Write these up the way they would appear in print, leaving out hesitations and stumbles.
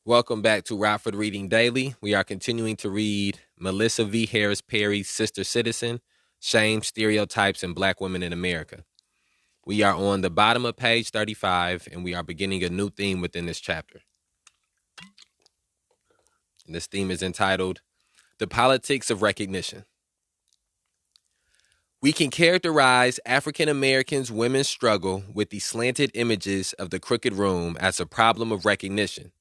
Welcome back to Rockford Reading Daily. We are continuing to read Melissa V. Harris Perry's Sister Citizen, Shame, Stereotypes, and Black Women in America. We are on the bottom of page 35, and we are beginning a new theme within this chapter. And this theme is entitled, The Politics of Recognition. We can characterize African Americans' women's struggle with the slanted images of the crooked room as a problem of recognition,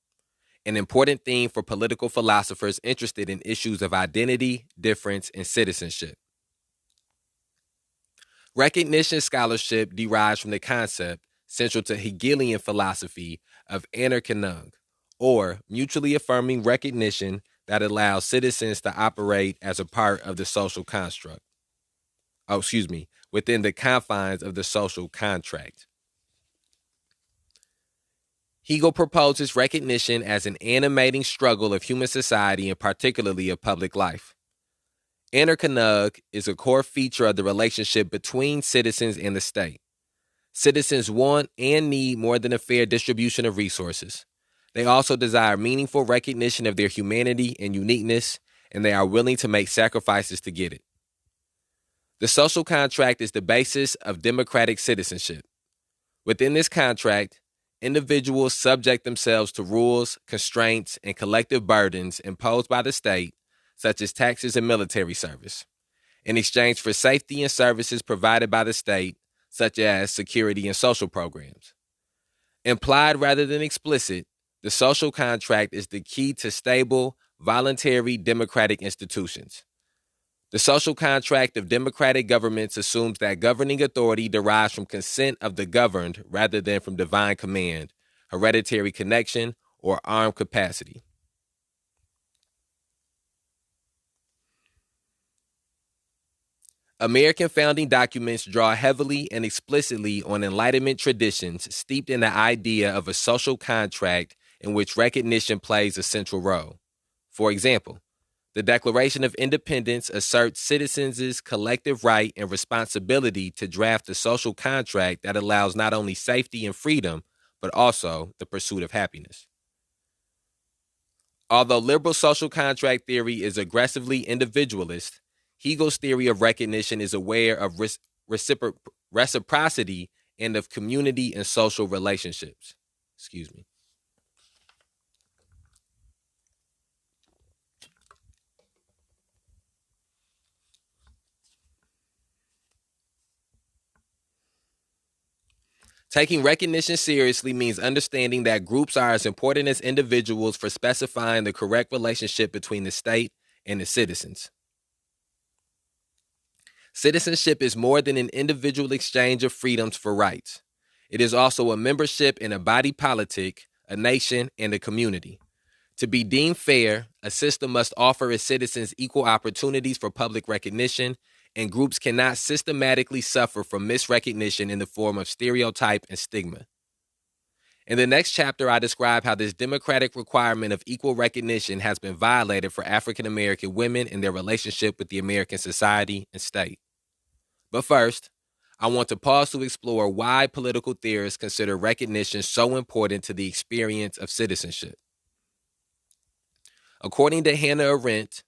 an important theme for political philosophers interested in issues of identity, difference, and citizenship. Recognition scholarship derives from the concept, central to Hegelian philosophy, of anerkennung, or mutually affirming recognition that allows citizens to operate as a part of the social construct. Within the confines of the social contract. Hegel proposes recognition as an animating struggle of human society and particularly of public life. Anerkennung is a core feature of the relationship between citizens and the state. Citizens want and need more than a fair distribution of resources. They also desire meaningful recognition of their humanity and uniqueness, and they are willing to make sacrifices to get it. The social contract is the basis of democratic citizenship. Within this contract, individuals subject themselves to rules, constraints, and collective burdens imposed by the state, such as taxes and military service, in exchange for safety and services provided by the state, such as security and social programs. Implied rather than explicit, the social contract is the key to stable, voluntary democratic institutions. The social contract of democratic governments assumes that governing authority derives from consent of the governed rather than from divine command, hereditary connection, or armed capacity. American founding documents draw heavily and explicitly on Enlightenment traditions steeped in the idea of a social contract in which recognition plays a central role. For example, the Declaration of Independence asserts citizens' collective right and responsibility to draft a social contract that allows not only safety and freedom, but also the pursuit of happiness. Although liberal social contract theory is aggressively individualist, Hegel's theory of recognition is aware of reciprocity and of community and social relationships. Taking recognition seriously means understanding that groups are as important as individuals for specifying the correct relationship between the state and the citizens. Citizenship is more than an individual exchange of freedoms for rights. It is also a membership in a body politic, a nation, and a community. To be deemed fair, a system must offer its citizens equal opportunities for public recognition, and groups cannot systematically suffer from misrecognition in the form of stereotype and stigma. In the next chapter, I describe how this democratic requirement of equal recognition has been violated for African American women in their relationship with the American society and state. But first, I want to pause to explore why political theorists consider recognition so important to the experience of citizenship. According to Hannah Arendt,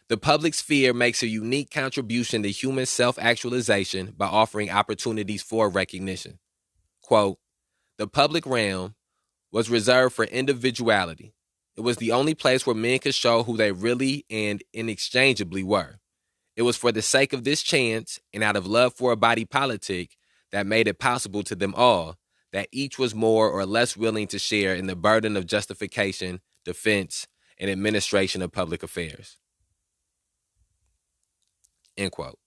the public sphere makes a unique contribution to human self-actualization by offering opportunities for recognition. Quote, the public realm was reserved for individuality. It was the only place where men could show who they really and inexchangeably were. It was for the sake of this chance and out of love for a body politic that made it possible to them all that each was more or less willing to share in the burden of justification, defense, and administration of public affairs. End quote.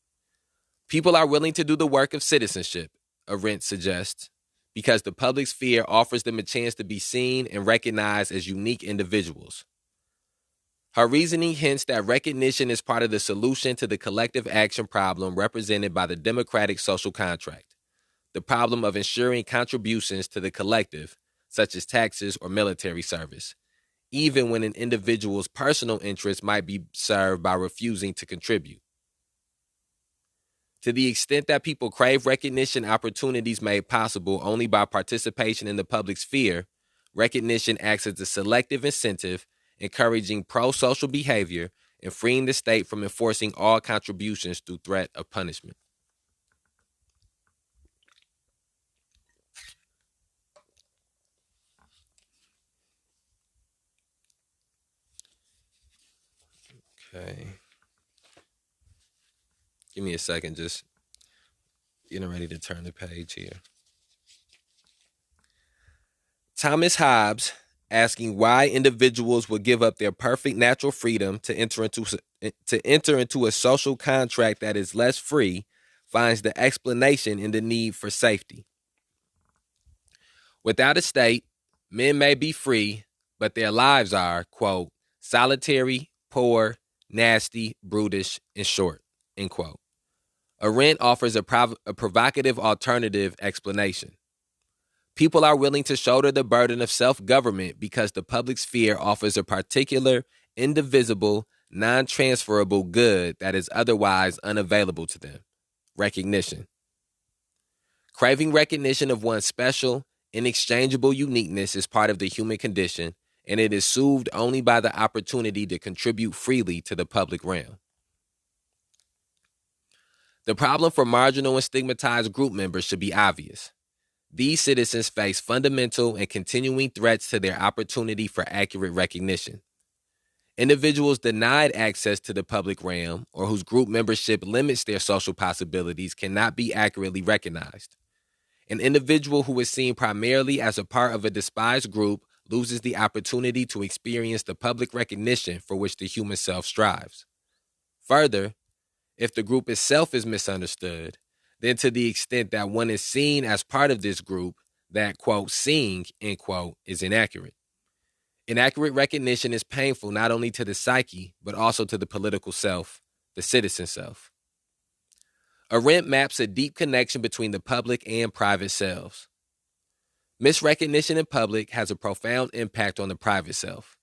People are willing to do the work of citizenship, Arendt suggests, because the public sphere offers them a chance to be seen and recognized as unique individuals. Her reasoning hints that recognition is part of the solution to the collective action problem represented by the democratic social contract, the problem of ensuring contributions to the collective, such as taxes or military service, even when an individual's personal interests might be served by refusing to contribute. To the extent that people crave recognition opportunities made possible only by participation in the public sphere, recognition acts as a selective incentive, encouraging pro-social behavior and freeing the state from enforcing all contributions through threat of punishment. Okay. Give me a second, just getting ready to turn the page here. Thomas Hobbes asking why individuals would give up their perfect natural freedom to enter into a social contract that is less free finds the explanation in the need for safety. Without a state, men may be free, but their lives are, quote, solitary, poor, nasty, brutish, and short, end quote. Arendt offers a provocative alternative explanation. People are willing to shoulder the burden of self-government because the public sphere offers a particular, indivisible, non-transferable good that is otherwise unavailable to them: recognition. Craving recognition of one's special, inexchangeable uniqueness is part of the human condition, and it is soothed only by the opportunity to contribute freely to the public realm. The problem for marginal and stigmatized group members should be obvious. These citizens face fundamental and continuing threats to their opportunity for accurate recognition. Individuals denied access to the public realm or whose group membership limits their social possibilities cannot be accurately recognized. An individual who is seen primarily as a part of a despised group loses the opportunity to experience the public recognition for which the human self strives. Further, if the group itself is misunderstood, then to the extent that one is seen as part of this group, that, quote, seeing, end quote, is inaccurate. Inaccurate recognition is painful not only to the psyche, but also to the political self, the citizen self. Arendt maps a deep connection between the public and private selves. Misrecognition in public has a profound impact on the private self.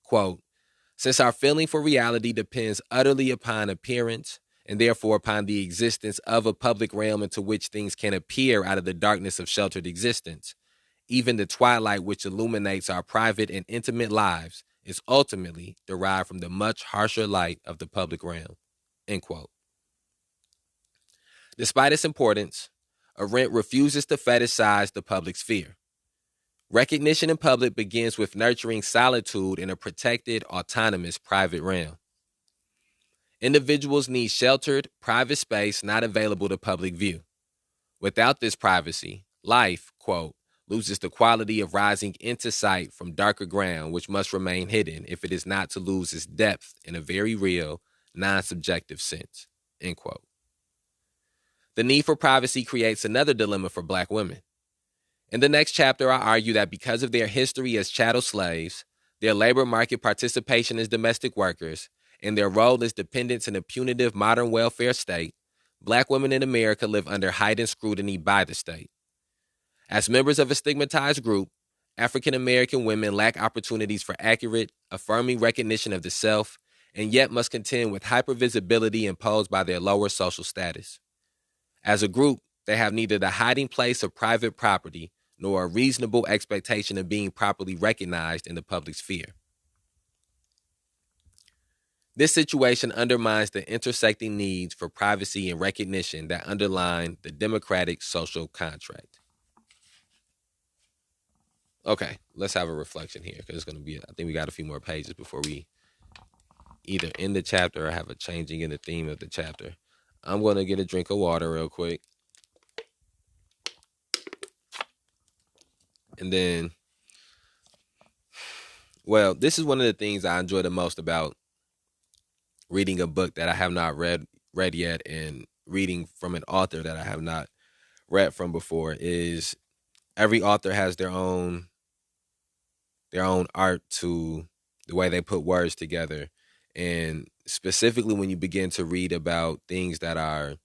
Quote, since our feeling for reality depends utterly upon appearance, and therefore upon the existence of a public realm into which things can appear out of the darkness of sheltered existence, even the twilight which illuminates our private and intimate lives is ultimately derived from the much harsher light of the public realm, end quote. Despite its importance, Arendt refuses to fetishize the public sphere. Recognition in public begins with nurturing solitude in a protected, autonomous private realm. Individuals need sheltered, private space not available to public view. Without this privacy, life, quote, loses the quality of rising into sight from darker ground which must remain hidden if it is not to lose its depth in a very real, non-subjective sense, end quote. The need for privacy creates another dilemma for Black women. In the next chapter, I argue that because of their history as chattel slaves, their labor market participation as domestic workers, and their role as dependents in a punitive modern welfare state, Black women in America live under heightened scrutiny by the state. As members of a stigmatized group, African American women lack opportunities for accurate, affirming recognition of the self, and yet must contend with hypervisibility imposed by their lower social status. As a group, they have neither the hiding place of private property nor a reasonable expectation of being properly recognized in the public sphere. This situation undermines the intersecting needs for privacy and recognition that underline the democratic social contract. Okay, let's have a reflection here because it's going to be, I think we got a few more pages before we either end the chapter or have a changing in the theme of the chapter. I'm going to get a drink of water real quick. And then, well, this is one of the things I enjoy the most about reading a book that I have not read yet and reading from an author that I have not read from before is every author has their own art to the way they put words together. And specifically when you begin to read about things that are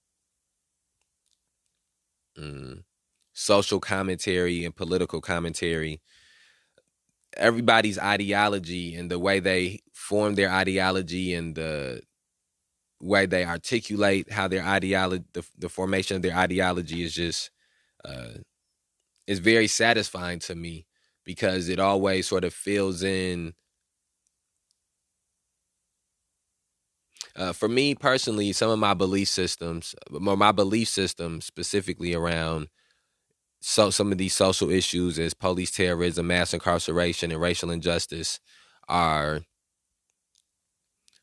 social commentary and political commentary, everybody's ideology and the way they form their ideology and the way they articulate how their ideology, the formation of their ideology is just is very satisfying to me, because it always sort of fills in. For me personally, some of my belief systems, my belief system specifically around some of these social issues as police terrorism, mass incarceration, and racial injustice, are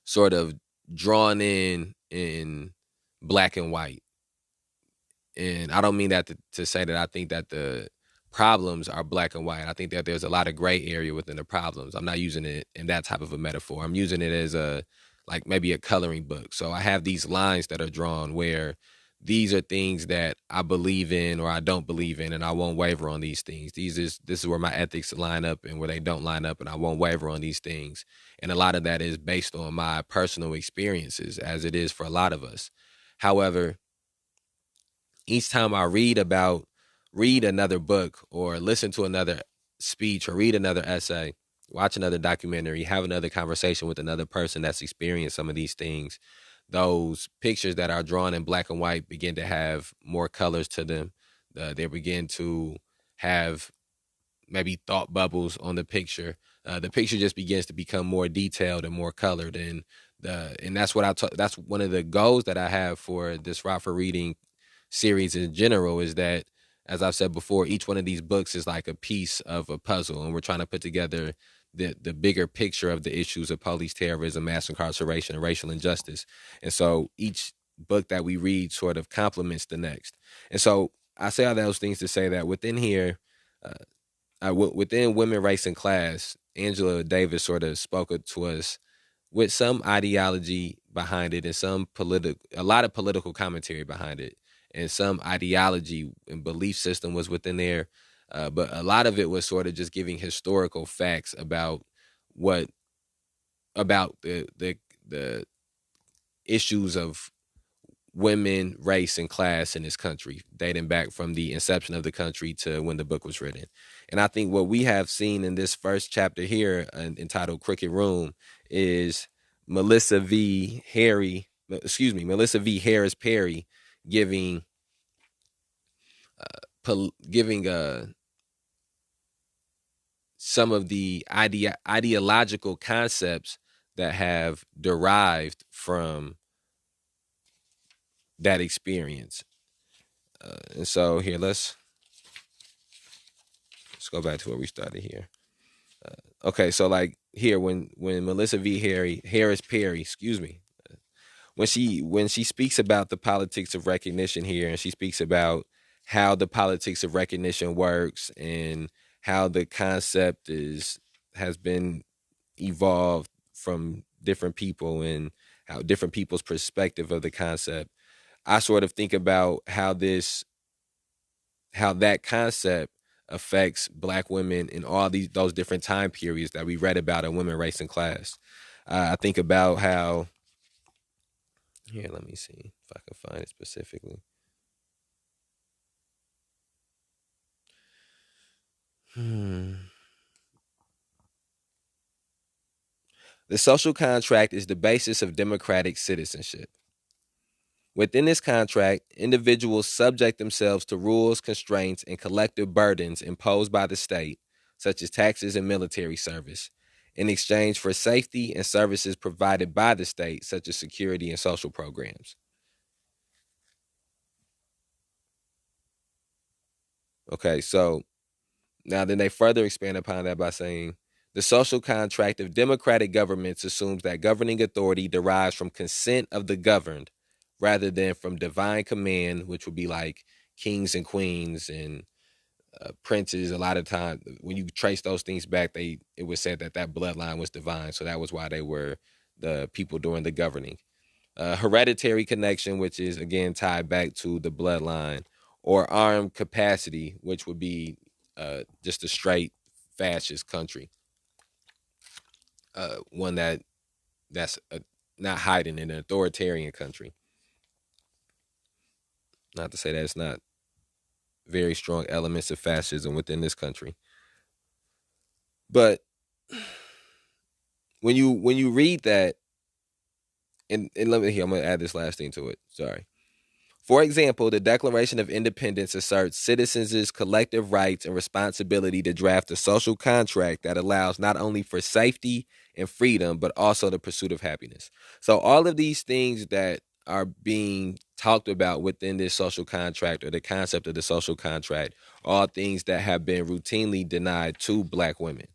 sort of drawn in black and white. And I don't mean that to say that I think that the problems are black and white. I think that there's a lot of gray area within the problems. I'm not using it in that type of a metaphor. I'm using it as a, like, maybe a coloring book. So I have these lines that are drawn where these are things that I believe in or I don't believe in, and I won't waver on these things. This is where my ethics line up and where they don't line up, and I won't waver on these things. And a lot of that is based on my personal experiences, as it is for a lot of us. However, each time I read another book or listen to another speech or read another essay, watch another documentary, have another conversation with another person that's experienced some of these things, those pictures that are drawn in black and white begin to have more colors to them. They begin to have maybe thought bubbles on the picture. The picture just begins to become more detailed and more colored, and that's that's one of the goals that I have for this Rockford Reading series in general, is that, as I've said before, each one of these books is like a piece of a puzzle, and we're trying to put together the bigger picture of the issues of police terrorism, mass incarceration, and racial injustice. And so each book that we read sort of complements the next. And so I say all those things to say that within here, within Women, Race, and Class, Angela Davis sort of spoke to us with some ideology behind it and a lot of political commentary behind it, and some ideology and belief system was within there. But a lot of it was sort of just giving historical facts about the issues of women, race, and class in this country, dating back from the inception of the country to when the book was written. And I think what we have seen in this first chapter here, entitled Crooked Room, is Melissa V. Harris Perry giving some of the ideological concepts that have derived from that experience. And so here, let's go back to where we started here. Okay, so like here, when Melissa V. Harris Perry, when she speaks about the politics of recognition here, and she speaks about how the politics of recognition works and how the concept has been evolved from different people and how different people's perspective of the concept, I sort of think about how that concept affects Black women in all those different time periods that we read about in Women, Race, and Class. I think about how, here, let me see if I can find it specifically. The social contract is the basis of democratic citizenship. Within this contract, individuals subject themselves to rules, constraints, and collective burdens imposed by the state, such as taxes and military service, in exchange for safety and services provided by the state, such as security and social programs. Okay, so now then they further expand upon that by saying, the social contract of democratic governments assumes that governing authority derives from consent of the governed rather than from divine command, which would be like kings and queens and princes. A lot of times when you trace those things back, it was said that bloodline was divine. So that was why they were the people doing the governing. Hereditary connection, which is again tied back to the bloodline, or armed capacity, which would be just a straight fascist country. One that's not hiding in an authoritarian country. Not to say that it's not very strong elements of fascism within this country, but when you read that, and let me here, I'm going to add this last thing to it. Sorry. For example, the Declaration of Independence asserts citizens' collective rights and responsibility to draft a social contract that allows not only for safety and freedom, but also the pursuit of happiness. So all of these things that are being talked about within this social contract or the concept of the social contract are all things that have been routinely denied to Black women,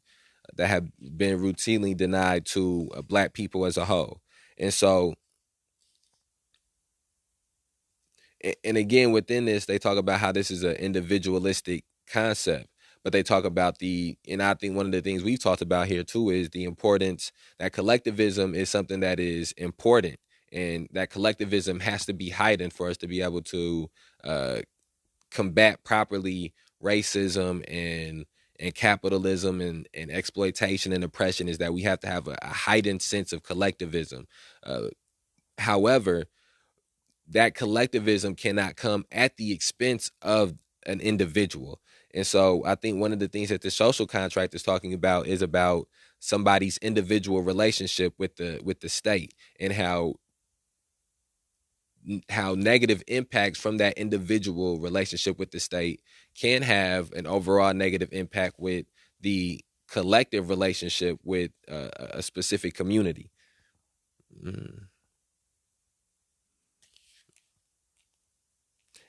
that have been routinely denied to Black people as a whole. And so, and again, within this, they talk about how this is an individualistic concept, but they talk about and I think one of the things we've talked about here too is the importance that collectivism is something that is important, and that collectivism has to be heightened for us to be able to uh, combat properly racism and capitalism and exploitation and oppression, is that we have to have a heightened sense of collectivism. However, that collectivism cannot come at the expense of an individual. And so I think one of the things that the social contract is talking about is about somebody's individual relationship with the state, and how negative impacts from that individual relationship with the state can have an overall negative impact with the collective relationship with a specific community. Mm.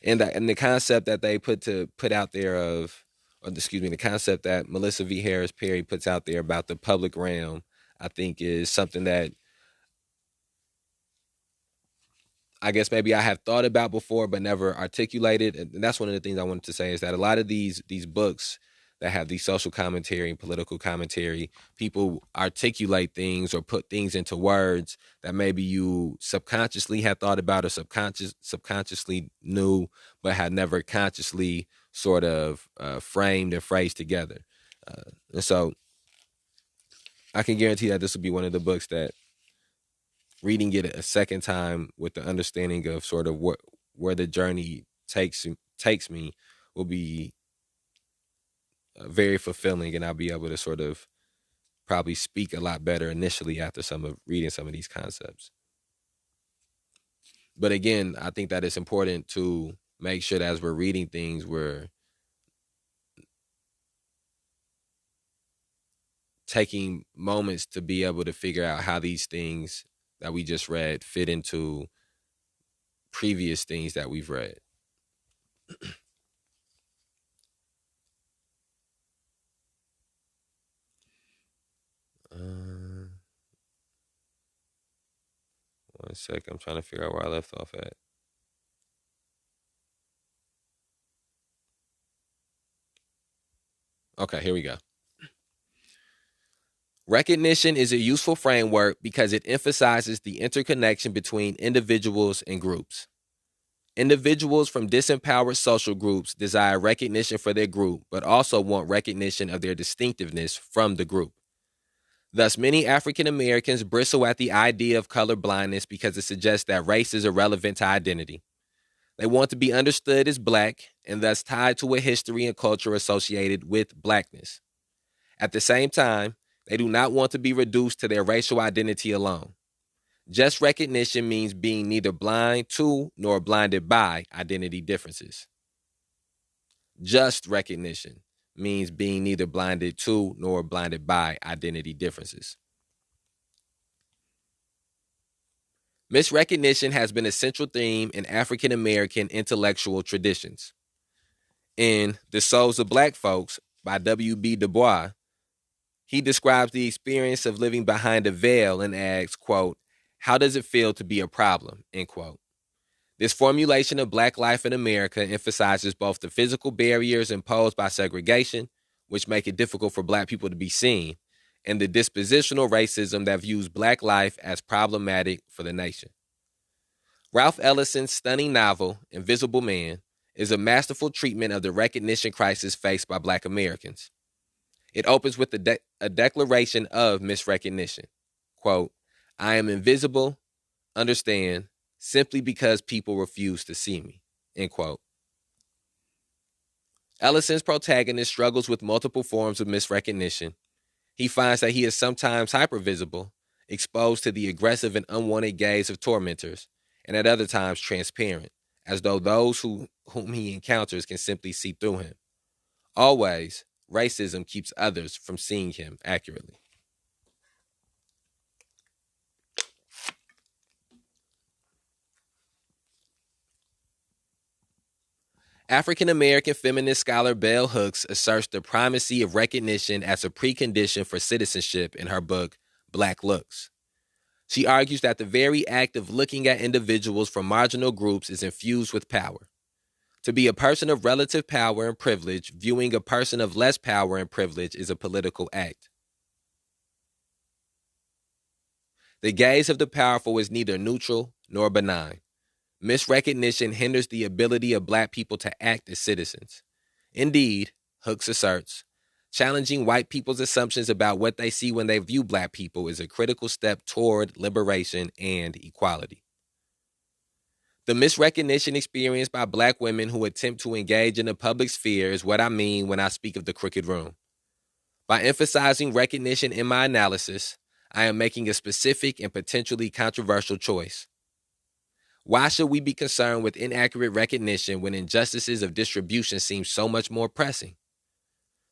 And the concept that they put out there or excuse me, the concept that Melissa V. Harris Perry puts out there about the public realm, I think is something that I guess maybe I have thought about before but never articulated. And that's one of the things I wanted to say, is that a lot of these books that have these social commentary and political commentary, people articulate things or put things into words that maybe you subconsciously had thought about or subconsciously knew, but had never consciously sort of framed and phrased together. And so I can guarantee that this will be one of the books that, reading it a second time with the understanding of sort of where the journey takes me, will be very fulfilling, and I'll be able to sort of probably speak a lot better initially after reading some of these concepts. But again, I think that it's important to make sure that as we're reading things, we're taking moments to be able to figure out how these things that we just read fit into previous things that we've read. One sec, I'm trying to figure out where I left off at. Okay, here we go. Recognition is a useful framework because it emphasizes the interconnection between individuals and groups. Individuals from disempowered social groups desire recognition for their group, but also want recognition of their distinctiveness from the group. Thus, many African Americans bristle at the idea of color blindness because it suggests that race is irrelevant to identity. They want to be understood as Black and thus tied to a history and culture associated with Blackness. At the same time, they do not want to be reduced to their racial identity alone. Just recognition means being neither blind to nor blinded by identity differences. Just recognition means being neither blinded to nor blinded by identity differences. Misrecognition has been a central theme in African American intellectual traditions. In The Souls of Black Folks by W.B. Du Bois, he describes the experience of living behind a veil and asks, quote, "How does it feel to be a problem?" End quote. This formulation of Black life in America emphasizes both the physical barriers imposed by segregation, which make it difficult for Black people to be seen, and the dispositional racism that views Black life as problematic for the nation. Ralph Ellison's stunning novel, Invisible Man, is a masterful treatment of the recognition crisis faced by Black Americans. It opens with a declaration of misrecognition. Quote, "I am invisible, understand, simply because people refuse to see me." End quote. Ellison's protagonist struggles with multiple forms of misrecognition. He finds that he is sometimes hypervisible exposed to the aggressive and unwanted gaze of tormentors, and at other times transparent, as though those whom he encounters can simply see through him. Always, racism keeps others from seeing him accurately. African-American feminist scholar Bell Hooks asserts the primacy of recognition as a precondition for citizenship in her book, Black Looks. She argues that the very act of looking at individuals from marginal groups is infused with power. To be a person of relative power and privilege, viewing a person of less power and privilege is a political act. The gaze of the powerful is neither neutral nor benign. Misrecognition hinders the ability of Black people to act as citizens. Indeed, Hooks asserts, challenging white people's assumptions about what they see when they view Black people is a critical step toward liberation and equality. The misrecognition experienced by Black women who attempt to engage in the public sphere is what I mean when I speak of the crooked room. By emphasizing recognition in my analysis, I am making a specific and potentially controversial choice. Why should we be concerned with inaccurate recognition when injustices of distribution seem so much more pressing?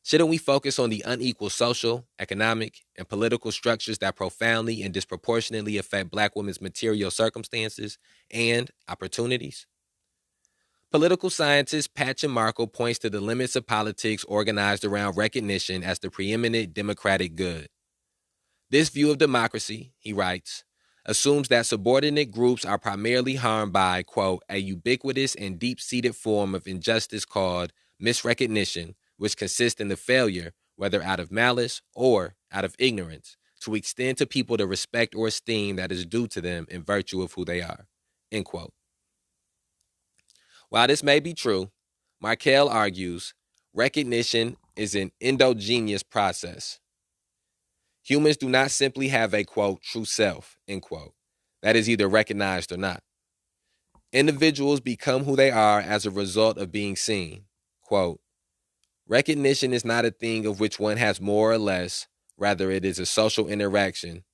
Shouldn't we focus on the unequal social, economic, and political structures that profoundly and disproportionately affect Black women's material circumstances and opportunities? Political scientist Patchen Markle points to the limits of politics organized around recognition as the preeminent democratic good. This view of democracy, he writes, assumes that subordinate groups are primarily harmed by, quote, a ubiquitous and deep-seated form of injustice called misrecognition, which consists in the failure, whether out of malice or out of ignorance, to extend to people the respect or esteem that is due to them in virtue of who they are, end quote. While this may be true, Markell argues recognition is an endogenous process. Humans do not simply have a, quote, true self, end quote, that is either recognized or not. Individuals become who they are as a result of being seen. Quote, recognition is not a thing of which one has more or less, rather it is a social interaction.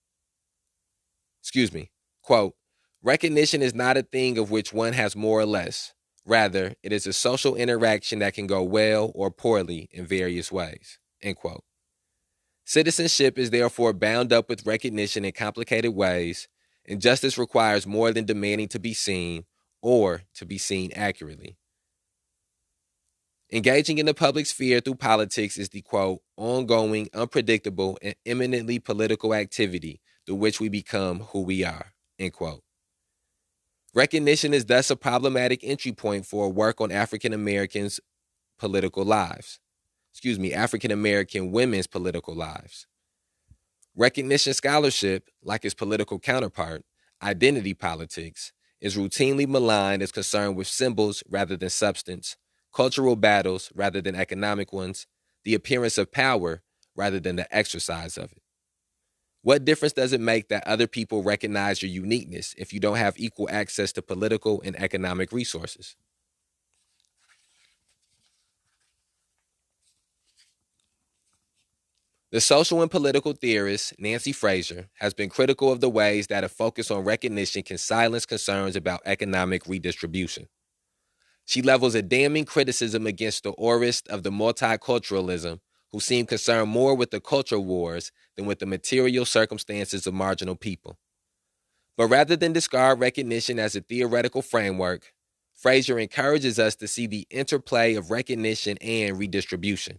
Quote, recognition is not a thing of which one has more or less, rather it is a social interaction that can go well or poorly in various ways, end quote. Citizenship is therefore bound up with recognition in complicated ways, and justice requires more than demanding to be seen or to be seen accurately. Engaging in the public sphere through politics is the, quote, ongoing, unpredictable, and eminently political activity through which we become who we are, end quote. Recognition is thus a problematic entry point for work on African American women's political lives. Recognition scholarship, like its political counterpart, identity politics, is routinely maligned as concerned with symbols rather than substance, cultural battles rather than economic ones, the appearance of power rather than the exercise of it. What difference does it make that other people recognize your uniqueness if you don't have equal access to political and economic resources? The social and political theorist, Nancy Fraser, has been critical of the ways that a focus on recognition can silence concerns about economic redistribution. She levels a damning criticism against the aurists of the multiculturalism who seem concerned more with the culture wars than with the material circumstances of marginal people. But rather than discard recognition as a theoretical framework, Fraser encourages us to see the interplay of recognition and redistribution.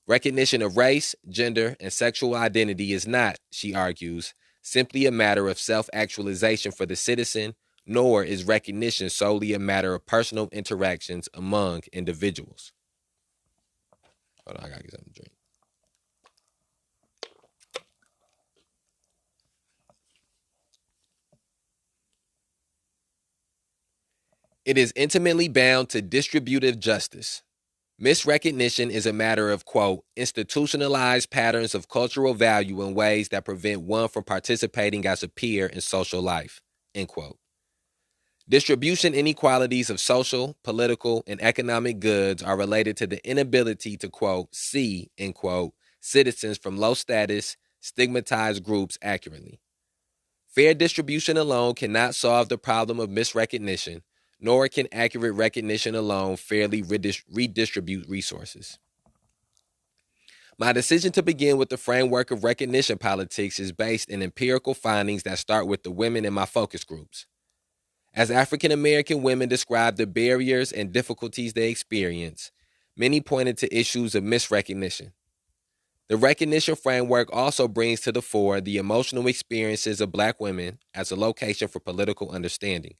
Recognition of race, gender, and sexual identity is not, she argues, simply a matter of self-actualization for the citizen, nor is recognition solely a matter of personal interactions among individuals. Hold on, I gotta get something to drink. It is intimately bound to distributive justice. Misrecognition is a matter of, quote, institutionalized patterns of cultural value in ways that prevent one from participating as a peer in social life, end quote. Distribution inequalities of social, political, and economic goods are related to the inability to, quote, see, end quote, citizens from low status, stigmatized groups accurately, Fair distribution alone cannot solve the problem of misrecognition, nor can accurate recognition alone fairly redistribute resources. My decision to begin with the framework of recognition politics is based in empirical findings that start with the women in my focus groups. As African American women describe the barriers and difficulties they experience, many pointed to issues of misrecognition. The recognition framework also brings to the fore the emotional experiences of Black women as a location for political understanding.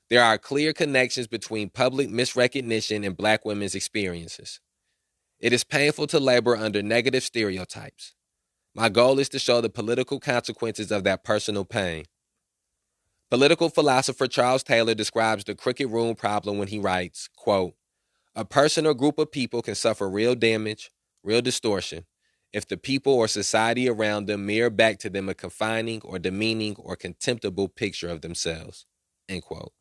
There are clear connections between public misrecognition and Black women's experiences. It is painful to labor under negative stereotypes. My goal is to show the political consequences of that personal pain. Political philosopher Charles Taylor describes the crooked room problem when he writes, quote, "A person or group of people can suffer real damage, real distortion, if the people or society around them mirror back to them a confining or demeaning or contemptible picture of themselves." End quote.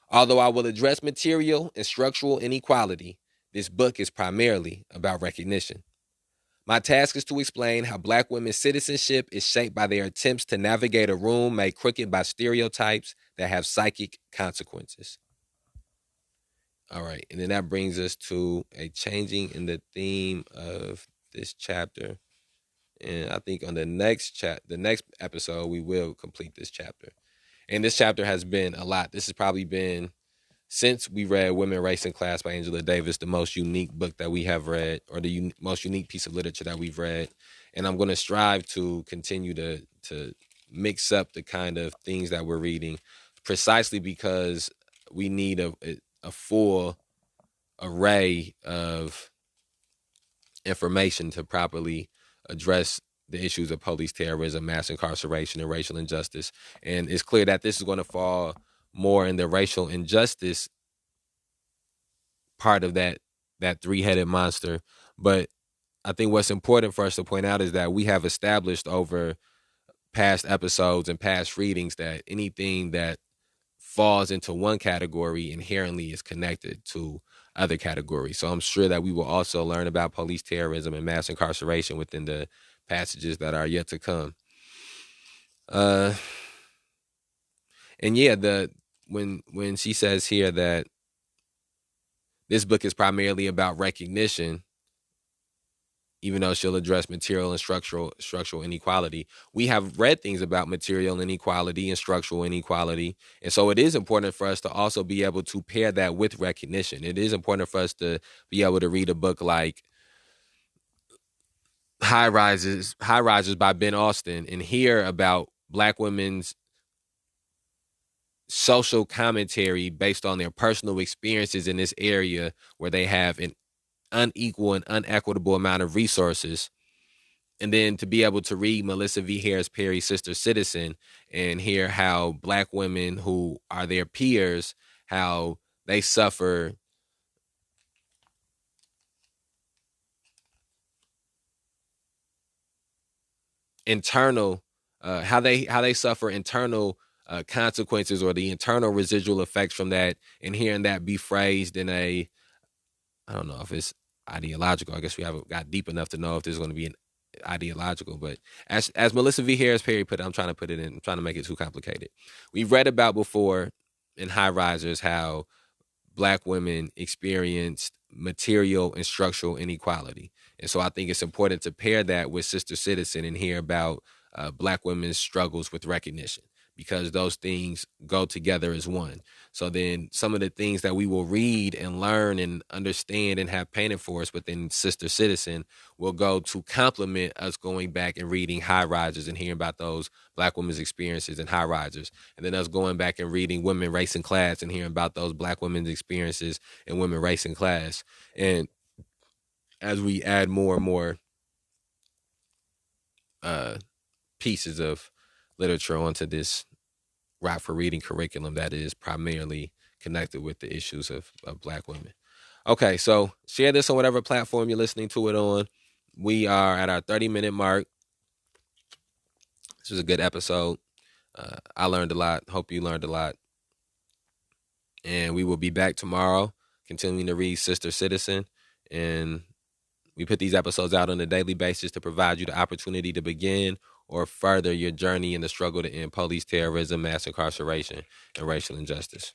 Although I will address material and structural inequality, this book is primarily about recognition. My task is to explain how Black women's citizenship is shaped by their attempts to navigate a room made crooked by stereotypes that have psychic consequences. All right, and then that brings us to a changing in the theme of this chapter. And I think on the next episode, we will complete this chapter. And this chapter has been a lot. This has probably been, since we read Women, Race, and Class by Angela Davis, the most unique book that we have read, or the most unique piece of literature that we've read. And I'm going to strive to continue to mix up the kind of things that we're reading, precisely because we need a full array of information to properly address the issues of police terrorism, mass incarceration, and racial injustice. And it's clear that this is going to fall more in the racial injustice part of that three-headed monster. But I think what's important for us to point out is that we have established over past episodes and past readings that anything that falls into one category inherently is connected to other categories. So I'm sure that we will also learn about police terrorism and mass incarceration within the passages that are yet to come. And yeah, when she says here that this book is primarily about recognition, even though she'll address material and structural inequality, we have read things about material inequality and structural inequality. And so it is important for us to also be able to pair that with recognition. It is important for us to be able to read a book like High Rises by Ben Austen and hear about Black women's social commentary based on their personal experiences in this area where they have an unequal and unequitable amount of resources. And then to be able to read Melissa V. Harris Perry's Sister Citizen and hear how Black women who are their peers, how they suffer internal, how they suffer internal consequences or the internal residual effects from that, and hearing that be phrased in a, I don't know if it's ideological. I guess we haven't got deep enough to know if there's going to be an ideological, but as Melissa V. Harris Perry put it, I'm trying to make it too complicated. We've read about before in High Risers how Black women experienced material and structural inequality. And so I think it's important to pair that with Sister Citizen and hear about Black women's struggles with recognition, because those things go together as one. So then some of the things that we will read and learn and understand and have painted for us within Sister Citizen will go to complement us going back and reading High Risers and hearing about those Black women's experiences in High Risers. And then us going back and reading Women, Race, and Class and hearing about those Black women's experiences in Women, Race, and Class. And as we add more and more pieces of literature onto this Rockford Reading curriculum that is primarily connected with the issues of Black women. Okay, so share this on whatever platform you're listening to it on. We are at our 30-minute mark. This was a good episode. I learned a lot. Hope you learned a lot. And we will be back tomorrow, continuing to read Sister Citizen. And we put these episodes out on a daily basis to provide you the opportunity to begin or further your journey in the struggle to end police terrorism, mass incarceration, and racial injustice?